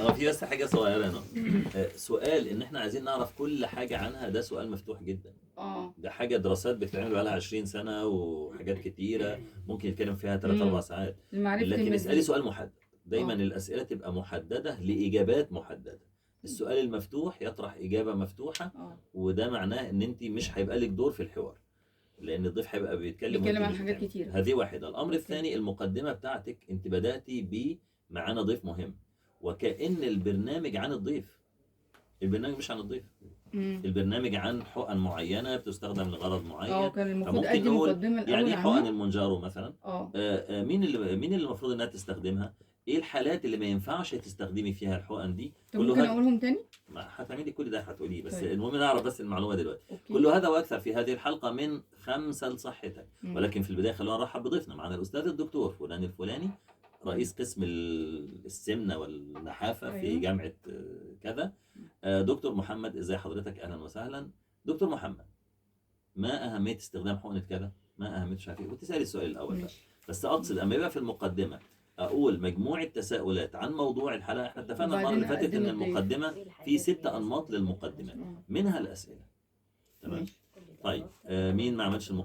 هو في بس حاجه صغيره هنا. سؤال ان احنا عايزين نعرف كل حاجه عنها، ده سؤال مفتوح جدا. ده حاجه دراسات بتتعمل بقى لها 20 سنه وحاجات كتيره ممكن يتكلم فيها 3 4 ساعات. لمعرفة لكن اسالي المزيد. سؤال محدد. دايما الاسئله تبقى محدده لاجابات محدده. السؤال المفتوح يطرح اجابه مفتوحه، وده معناه ان انت مش هيبقى لك دور في الحوار، لان الضيف هيبقى بيتكلم وانت عن مش حاجات بتعمل. كتيرة. هذه واحده. الامر الثاني، المقدمه بتاعتك انت بداتي معانا ضيف مهم، وكأن البرنامج عن الضيف. البرنامج مش عن الضيف. البرنامج عن حقن معينه بتستخدم لغرض معين. كان المفروض فممكن ادي نقول مقدمه الاول يعني ايه حقن عنها. المونجارو مثلا. مين اللي المفروض انها تستخدمها، ايه الحالات اللي ما ينفعش تستخدمي فيها الحقن دي. طب ممكن اقولهم تاني؟ هتعملي كل ده هتقوليه، بس طيب. المهم نعرف بس المعلومه دلوقتي. كل هذا واكثر في هذه الحلقه من 5 لصحتك. ولكن في البدايه خلونا نرحب بضيفنا معنا الاستاذ الدكتور فلان الفلاني، رئيس قسم السمنه والنحافه في جامعه كذا. دكتور محمد، ازاي حضرتك؟ اهلا وسهلا. دكتور محمد، ما اهميه استخدام حقنه كذا؟ ما اهميه مش عارف ايه، وتسالي السؤال الاول بقى. بس اقصد اما يبقى في المقدمه اقول مجموعه تساؤلات عن موضوع الحلقه. احنا اتفقنا المره اللي فاتت ان المقدمه في 6 انماط للمقدمات، منها الاسئله. تمام. طيب مين ما عملش المقدمه؟